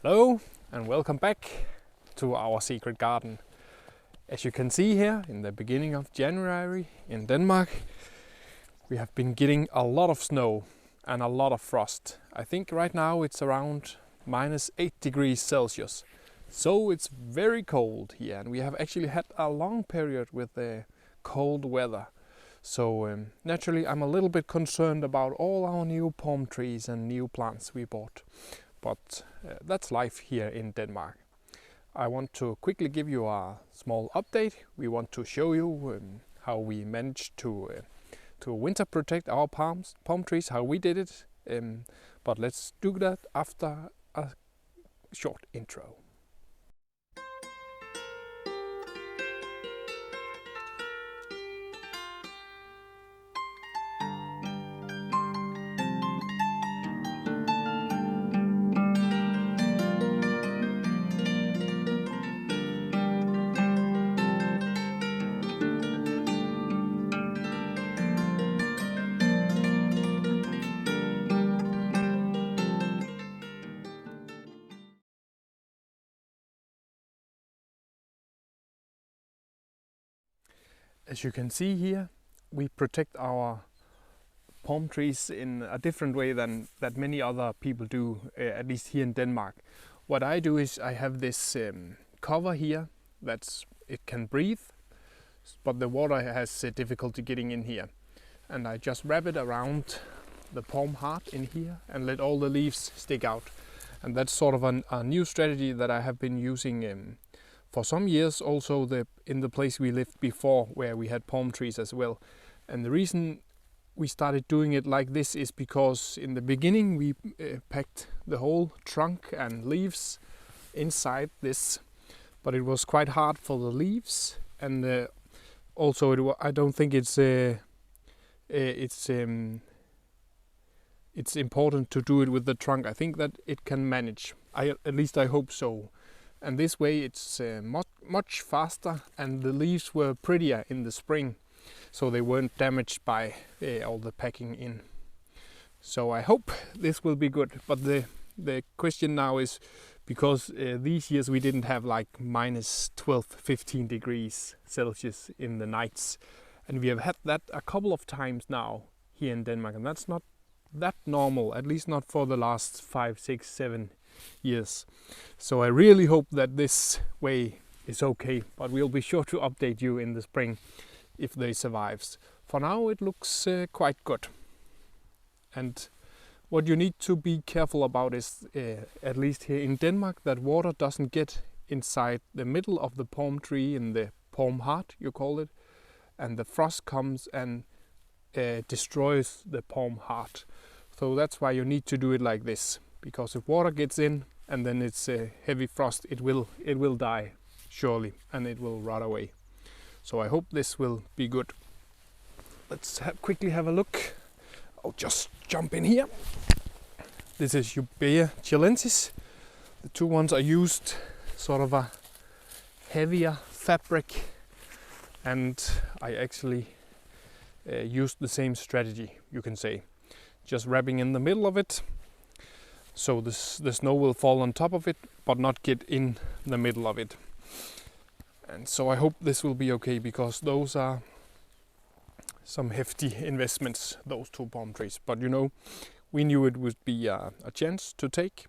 Hello and welcome back to our secret garden. As you can see here, in the beginning of January in Denmark, we have been getting a lot of snow and a lot of frost. I think right now it's around -8 degrees Celsius. So it's very cold here, and we have actually had a long period with the cold weather. So naturally I'm a little bit concerned about all our new palm trees and new plants we bought. But that's life here in Denmark. I want to quickly give you a small update. We want to show you how we managed to winter protect our palm trees, how we did it. But let's do that after a short intro. As you can see here, we protect our palm trees in a different way than that many other people do, at least here in Denmark. What I do is I have this cover here it can breathe, but the water has difficulty getting in here. And I just wrap it around the palm heart in here and let all the leaves stick out. And that's sort of a new strategy that I have been using for some years, also in the place we lived before, where we had palm trees as well. And the reason we started doing it like this is because in the beginning we packed the whole trunk and leaves inside this, but it was quite hard for the leaves, and also I don't think it's important to do it with the trunk. I think that it can manage. At least I hope so. And this way it's much faster, and the leaves were prettier in the spring, so they weren't damaged by all the packing in. So I hope this will be good. But the question now is, because these years we didn't have like -12, 15 degrees Celsius in the nights, and we have had that a couple of times now here in Denmark, and that's not that normal, at least not for the last 5, 6, 7 years. So I really hope that this way is okay, but we'll be sure to update you in the spring if they survives. For now it looks quite good. And what you need to be careful about is, at least here in Denmark, that water doesn't get inside the middle of the palm tree, in the palm heart you call it, and the frost comes and destroys the palm heart. So that's why you need to do it like this, because if water gets in and then it's a heavy frost, it will die surely, and it will rot away. So I hope this will be good. Let's quickly have a look. I'll just jump in here. This is Ubea chilensis. The two ones are used sort of a heavier fabric, and I actually used the same strategy, you can say. Just wrapping in the middle of it, so the snow will fall on top of it, but not get in the middle of it. And so I hope this will be okay, because those are some hefty investments, those two palm trees. But you know, we knew it would be a chance to take,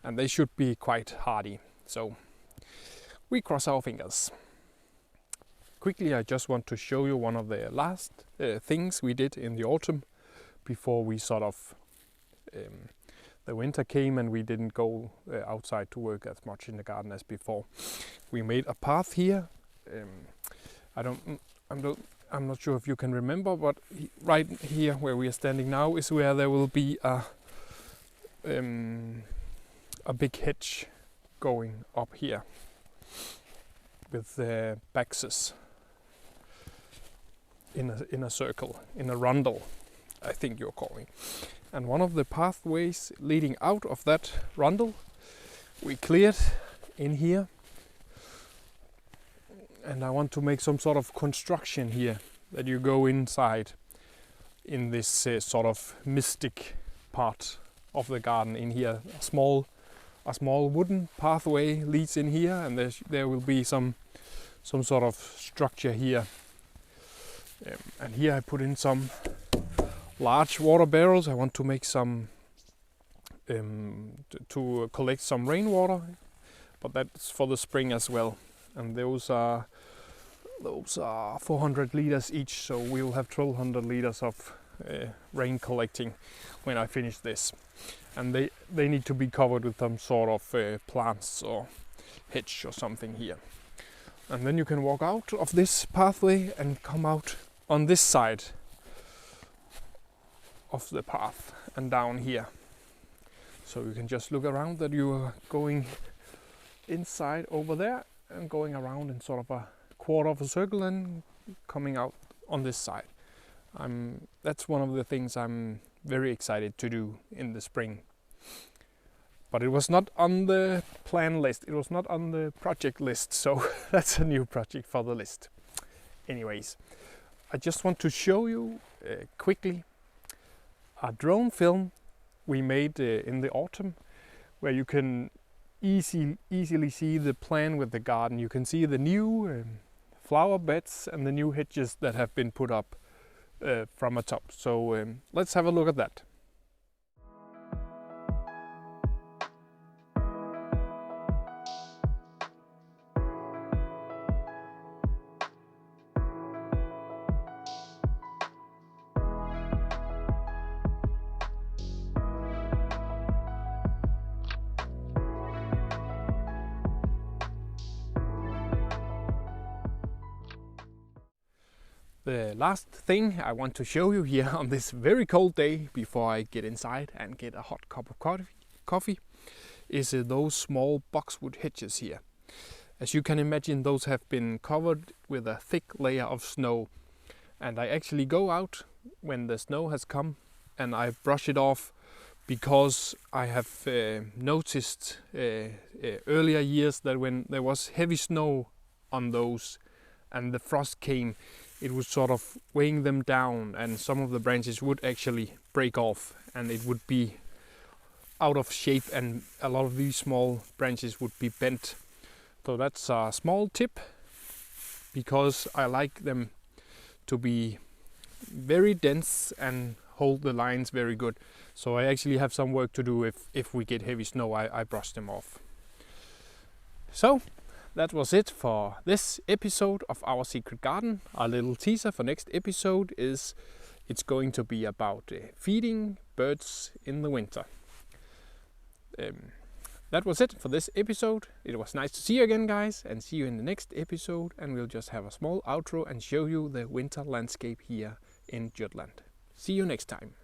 and they should be quite hardy. So we cross our fingers. Quickly, I just want to show you one of the last things we did in the autumn, before we sort of the winter came and we didn't go outside to work as much in the garden as before. We made a path here. I'm not sure if you can remember, but right here where we are standing now is where there will be a big hedge going up here with baxes in a circle, in a rundle, I think you're calling. And one of the pathways leading out of that rundle we cleared in here, and I want to make some sort of construction here that you go inside in this sort of mystic part of the garden in here, a small a small wooden pathway leads in here, and there will be some sort of structure here. And here I put in some large water barrels. I want to make some to collect some rainwater, but that's for the spring as well. And those are 400 liters each, so we will have 1200 liters of rain collecting when I finish this. And they need to be covered with some sort of plants or hedge or something here. And then you can walk out of this pathway and come out on this side of the path and down here. So you can just look around that you are going inside over there and going around in sort of a quarter of a circle and coming out on this side. That's one of the things I'm very excited to do in the spring. But it was not on the plan list, it was not on the project list, so that's a new project for the list. Anyways, I just want to show you quickly a drone film we made in the autumn, where you can easily see the plan with the garden. You can see the new flower beds and the new hedges that have been put up from atop. So let's have a look at that. The last thing I want to show you here on this very cold day before I get inside and get a hot cup of coffee is those small boxwood hedges here. As you can imagine, those have been covered with a thick layer of snow, and I actually go out when the snow has come and I brush it off, because I have noticed earlier years that when there was heavy snow on those and the frost came, it was sort of weighing them down, and some of the branches would actually break off and it would be out of shape, and a lot of these small branches would be bent. So that's a small tip, because I like them to be very dense and hold the lines very good. So I actually have some work to do if we get heavy snow. I brush them off. So that was it for this episode of Our Secret Garden. A little teaser for next episode is it's going to be about feeding birds in the winter. That was it for this episode. It was nice to see you again, guys, and see you in the next episode. And we'll just have a small outro and show you the winter landscape here in Jutland. See you next time.